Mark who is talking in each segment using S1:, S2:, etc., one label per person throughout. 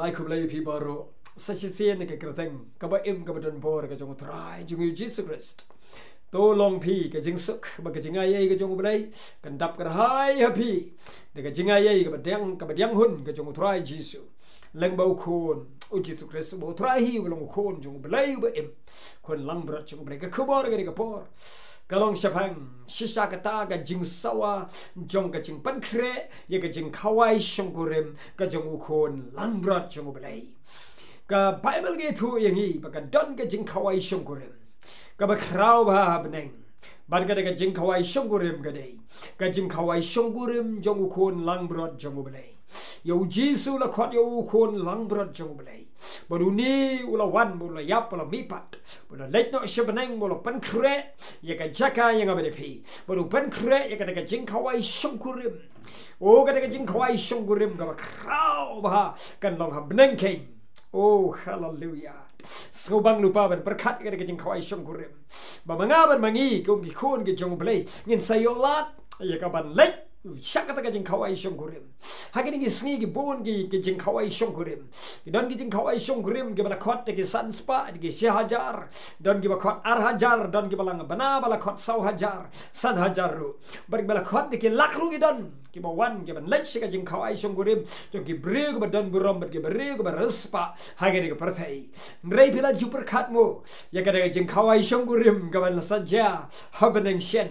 S1: ai khum lei pi baro sasisian ke kreteng ka ba im ka badon bor ka jong trai jung Jesus Christ to long pi ka jing suk ba ka jing ai ka jong blai kan dap ka hai happy de ka jing ai ka ba dang hun ka jong trai Jesus leng bau khun u Jesus Christ bo trai hi long khun jong blai ba im khun Langbrot jong blai ka khobor ka por kalong syapang shisha kata ka jing sawa jong ka jing pan kre ye ka jing khawai Shongkurim ka jong U Khun Langbrot jong blai ka Bible ge thu yang hi ba ka don ka jingkhawai Shongkurim ka ba krau ba beneng ban ka ka jingkhawai Shongkurim ka dei ka jingkhawai Shongkurim jong U Khun Langbrot jong blai yo Jesus la khot yo U Khun Langbrot jong blai baru ni ula wan ula yap ula mipat ula late no shabaneng ula pan kre ya ka jaka yang abade pi baru pan kre ya ka jingkhawai Shongkurim o ka jingkhawai Shongkurim ka ba krau ba kan long ha beneng king. Oh hallelujah. Sobang lupa ban berkat ka jingkhawai Shongkurim. Ba mangaban mangi kum ki khun ki jong blai ngin sayolat ya ka ban lek syakata ka jingkhawai Shongkurim. Hagini ki sngi ki bon ki jingkhawai Shongkurim. Dan ki jingkhawai Shongkurim ki bala khot ki sanspa ki hajar dan ki ba khot hajar dan ki bala bana bala khot hajar san hajar ru. Bar bala khot ki lakru ki dan ki ba wan ki ban lek ka jingkhawai Shongkurim to ki breu ba dan burom ki breu ba respa hagini ki pyrthei. Ngrei pila juper khatmu ya ka jingkhawai Shongkurim ka ban saja habeneng shen.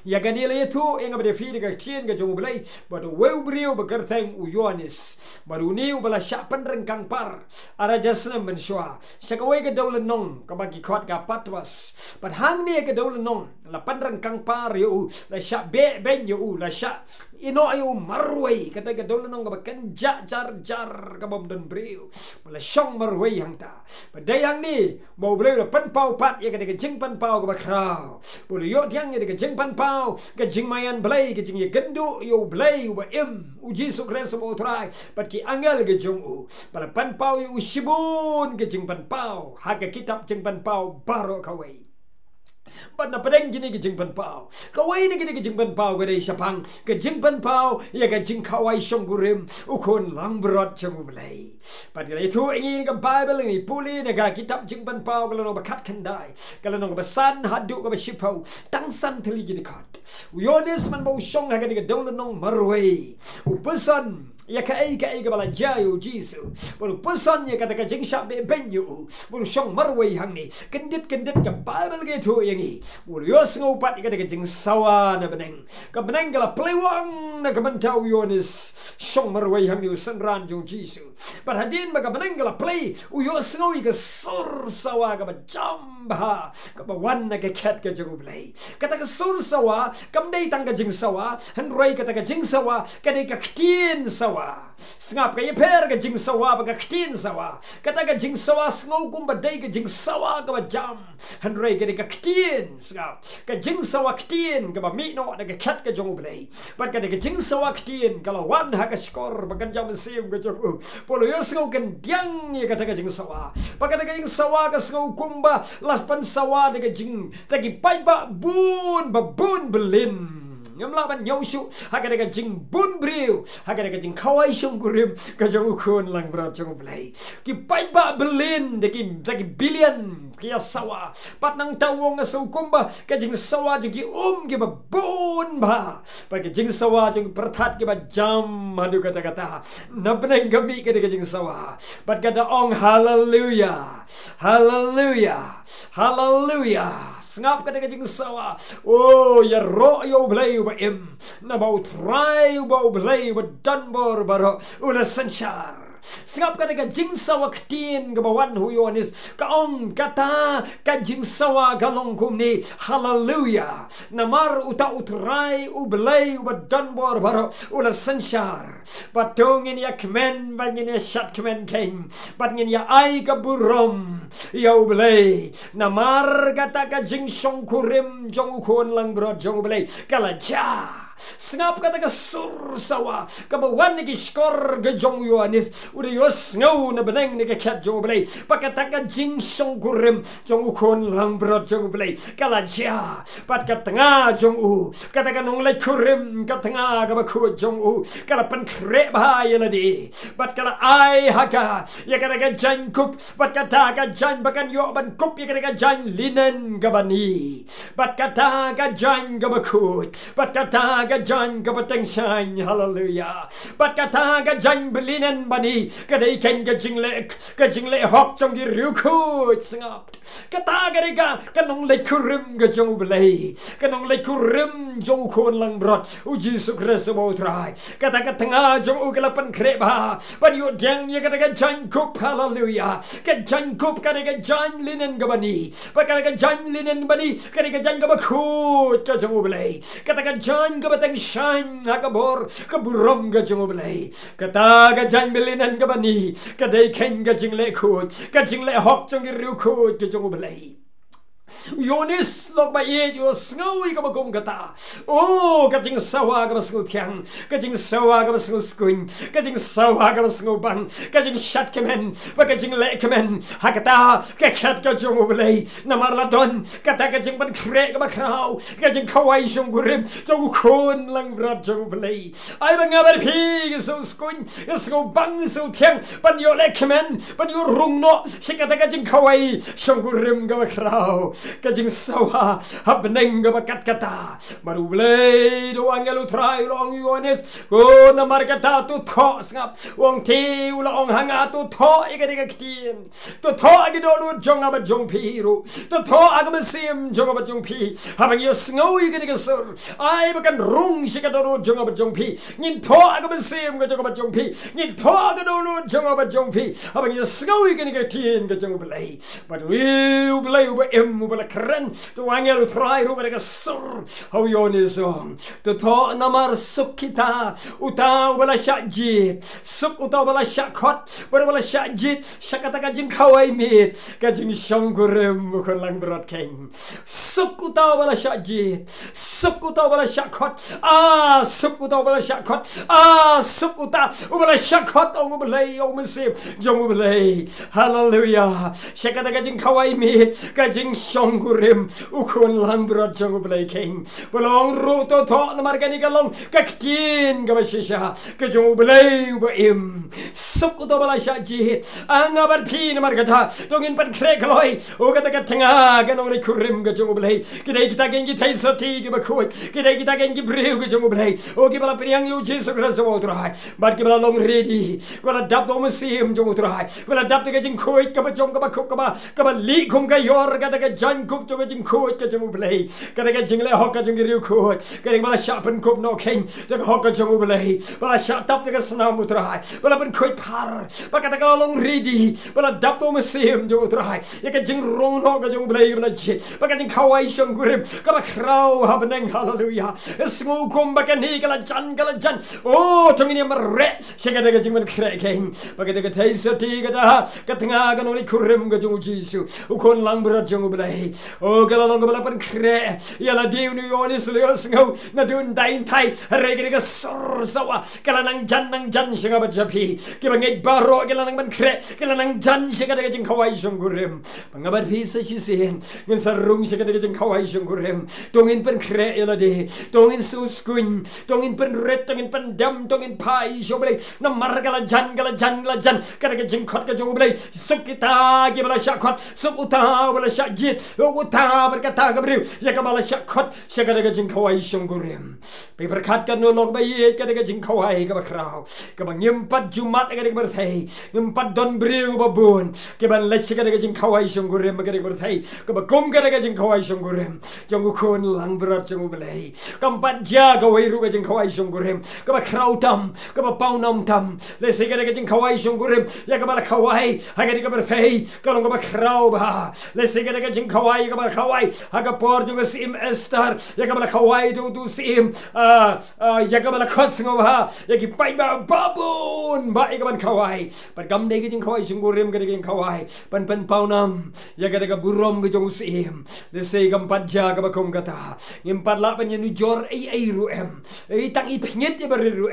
S1: Ya ganila itu yang abade fi ga tien ga jong blai bado weu brio ba gerteng u Yohanes baru ni u bala syak penrengkang par ara jasna menswa sakawai ga daulan nong ka bagi khot ga patwas pat hang ni ga daulan nong la penrengkang par yu la syak be ben yu la syak ino yu marwai kata ga daulan nong ga ken jar jar ka bom don brio bala shong marwai hang ta badai hang ni mau blai la pen pau pat ya ga jing pen pau ga ba krau bulu yo tiang ya ga jing pau ka jing mayan blai ka jing gendu yo blai ba im u Jesus Christ mo trai pat ki angel ka jong u pala pan pau u shibun ka jing pan pau ha ka kitab jing pan pau baro kawai pat na padeng gini ka jing pan pau kawai ni gini ka jing pan pau ka dei syapang ka jing pan pau ya ka jingkhawai Shongkurim U Khun Langbrot jong blai pat ka itu ingin ka Bible ini puli na ka kitab jing pan pau kalau no bakat kendai kalau no basan hadu ka shipau tangsan teli gini kat Yohanes man bau shong ha ka ni ka daulan nong marwai u pesan ya ka bala jayu Jesus baru pesan ya kata ka jing syak be benyu baru shong marwai hang ni kendit ka Bible gitu yang ni baru yo sengupat kata ka jing sawa na beneng kala plewang na ka mentau Yohanes shong marwai hang ni senran jong Jesus par hadin ba ka beneng kala play u yo sengawi ka sur sawa ka jam ba ka wan na ka kat ka jong play kata ka sur sawa kam dei tang ka jing sawa hanroi kata ka jing sawa ka dei ka ktien sawa sengap ka yeper ka jing sawa ba ka ktien sawa kata ka jing sawa sengau kum badai ka jing sawa ka jam hanrei ka dei ka ktien sengap ka jing sawa ktien ka ba mi no na ka kat ka jong blai bat ka dei ka jing sawa ktien kalau wan ha ka skor ba kan jam sim ka jong polo yo sengau kan diang ye kata ka jing sawa ba ka jing sawa ka sengau kum ba las pan sawa de ka jing ta ki pai ba bun belin ngamla ban nyausu haga ka jing bun briu haga ka jing khawai Shongkurim ka jong U Khun Langbrot jong blai ki pai ba belin de ki billion kia sawa pat nang tawong asu kumba ka jing sawa ki ki ba bun ba pa ka jing sawa jing perthat ki ba jam hadu kata na beneng kami ka jing sawa pat kata ong hallelujah sengap kata ka jing sawa oh ya ro yo blai ba im na bau try bau blai ba danbor baro ula sanchar sengap kata ka jing sawa ktien ka bawan hu Yohanes ka ong kata ka jing sawa galong kum ni hallelujah namar uta utrai u blai ba danbor baro ula sanchar patungin ya kmen bangin ya shat kmen king bangin ya ai ka burom yo blai namar kata ka jing Shongkurim jong U Khun Langbrot jong blai kala ja sngap kata ka sur sawa ka bawan ni skor ga jong Yohanes udah yos ngau na beneng ni ka kat jong belai pakata ka jing Shongkurim U Khun Langbrot jong belai kala ja pat ka tengah jong u kata ka nong lai kurim ka tengah ka bakut jong u kala pen kre bahaya ladi pat kala ai haka ya kata ka jan kup pat kata ka jan bakan yo ban kup ya kata ka jan linen ka bani pat kata ka jan ka bakut pat kata ka jan ka bateng shine hallelujah pat kata ka jan belinen bani kadai ken ka jingle hok jong gi rukut sngap kata ka nong lai kurim ka jong belai ka nong lai kurim jong U Khun Langbrot u Jesus Christ bo trai kata ka tengah jong u kala pen kre ba pan yo dang ya kata ka jan kup hallelujah ka jan kup kata ka jan linen ka bani kata ka jan linen bani kata ka jan ka bakut ka jong belai kata ka jan ka bateng shine ka bor ka burom ka jong belai kata ka jan linen ka bani kata ken ka jingle khut ka jingle hok jong ru khut ka jong belai Yohanes lok ba ye yo sngawi ka bagom kata oh ka jing sawa ka basngu thiang ka jing sawa ka basngu skuin ka jing sawa ka basngu bang ka jing shat kemen ba ka jing le kemen hakata ka khat ka jong belai namar la don kata ka jing ban kre ka ba krau ka jing khawai Shongkurim U Khun Langbrot jong belai ai ba ngabar phi so skuin so bang so thiang ban yo le kemen ban yo rung no sikata ka jing khawai Shongkurim ka ba krau ka jing sawa habneng ga bakat kata baru belai do angelu try long Yohanes oh namar kata tu tho ngap wong ti ula ong hanga tu tho iga diga kitin tu tho agi do lu jong aba jong pi ru tu tho aga mesim jong aba jong pi habang yo sngo iga diga sur ai bakan rung sika do lu jong aba jong pi ngin tho aga mesim ga jong aba jong pi ngin tho aga do lu jong aba jong pi habang yo sngo iga diga tin ga jong belai baru belai uba em bala keren tu angel try ru ka sur how Yohanes tu tho namar suk kita uta bala syajit suk uta bala syakot bala syajit syakata ka jingkhawai mit ka jing Shongkurim U Khun Langbrot ken suk uta bala syajit suk uta bala syakot suk uta bala syakot suk uta bala syakot ong belai ong mesim jong belai hallelujah syakata ka jingkhawai mit ka jing Shongkurim U Khun Langbrot jong belai ken belong ru to tho namar ka ni ka long ka ktin ka basisha ka jong belai u ba im suk to bala syajit angabar phi namar ka tha tongin pan kre kloi o ka ta ka tanga ka nong ri kurim ka jong belai kidai kita gengi thai soti ki ba khoi kidai kita gengi breu ka jong belai o ki bala priang yu Jesus Christ wo trai bat ki bala long ready bala dap to mesim jong trai bala dap ka jing khoi ka ba jong ka ba khuk ka ba li khum ka yor ka ta ka jan kup to ka jing khoi ka jong belai ka ta ka jing le hok ka jong riu khoi ka ring bala shapen kup no ken ta hok ka jong belai bala shat tap ta ka snam utrai bala ben khoi par ba ka ta ka long ready bala dap to mesim jong trai ya ka jing rong no ka jong belai bala chi ba ka jing khawai Shongkurim ka ba krau ha beneng hallelujah sngu kum ba ka ni ka la jan oh tongin ya mare sega ka jing ben kre ken ba ka ta thai soti ka ta ka tanga ka no ri kurim ka jong Jesus U Khun Langbrot jong belai oh ka la long ka bala pen kre ya la diu ni Yohanes le sngu na dun dain thai re ka sor sawa ka la nang jan sega ba japi ki ba ngai baro ka la nang ben kre ka la nang jan sega ka jing khawai Shongkurim pangabar phi sa si sen ngin sarung sega ka jing khawai Shongkurim tongin pen kre ya la de tongin su skuin tongin pen ret tongin pen dam tongin pai jo belai na mar ka la jan ka jing khot ka jong belai sukita ki bala syakot sukuta bala syajit uta berkata ka breu ya ka bala syakot sega ka jing khawai Shongkurim pe berkat ka no log bai ka jing khawai ka ba krau ka ba ngimpat jumat ka pyrthei ngimpat don breu ba bun ke ban lech ka jing khawai Shongkurim ka pyrthei ka ba kum ka jing khawai Shongkurim jong U Khun Langbrot jong belai kampat ja ka wai ru ka jing khawai Shongkurim ka ba krau tam ka ba pau nam tam le se ka jing khawai Shongkurim ya ka bala khawai ha ka pyrthei ka long ka ba krau ba le se ka jing khawai ka ba khawai ha ka por jong sim Esther ya ka bala khawai tu sim ya ka bala khot ngo ba ya ki pai ba babun ba ka ban ban khawai ban gam dei ke jingkhawai Shongkurim ke jingkhawai ban paunam ya ke ga burom ke jong sim le sei gam padja ke bakom kata ngimpat la ban nu jor ai ru ei tang i phnyet ye ber ru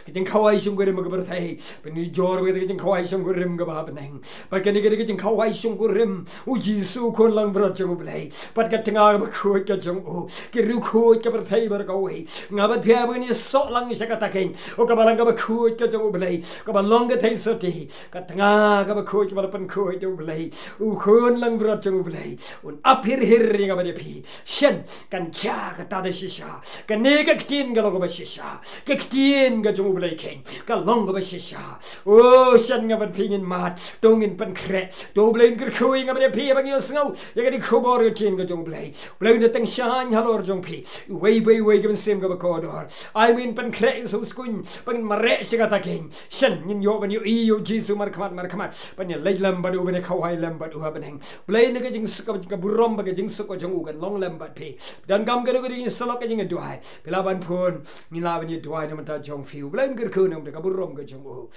S1: ke jingkhawai Shongkurim ke pyrthei ban nu jor ke jingkhawai Shongkurim ke ba beneng ban ke jingkhawai Shongkurim U Jesu Khun Langbrot jong blai pat ka tanga ba khu ke jong u ke ru khu ke pyrthei ber ka we ngabat phia bu ni so lang sa ka ta ken o ka balang ka ba khu ke jong blai ka ba long ke thei so ti ka tanga ka ba khu ke ba pan khu jong blai U Khun Langbrot jong blai un apir hir ring ba de pi shen kan cha ka ta de shisha ka ne ka tin ga lo ba shisha ka tin ga jong blai ken ka long ga ba shisha o shen ga ba pingin mat dong in pan kre do blai ker khu ing ba de pi ba ngil sngo ya ga di khobor tin ga jong blai blai de teng shan halor jong pi wei ga sim ga ba ko dor I mean pan kre so skun pan mare shi ga ta ken shen nin yo ban yo I yo Jesu mar khamat pan ya leilam ba du ban khawai lam ba du ha ban heng blai ne ga jing suk ga burom ba ga jing suk ko jong u kan long lam ba pi dan gam ga ga jing salok ga jing duai bila ban phun ni la ban ye duai na ta jong fiu blai ker khu na ga burom ga jong u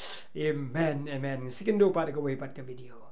S1: amen sikin do pa ga wei pat ga video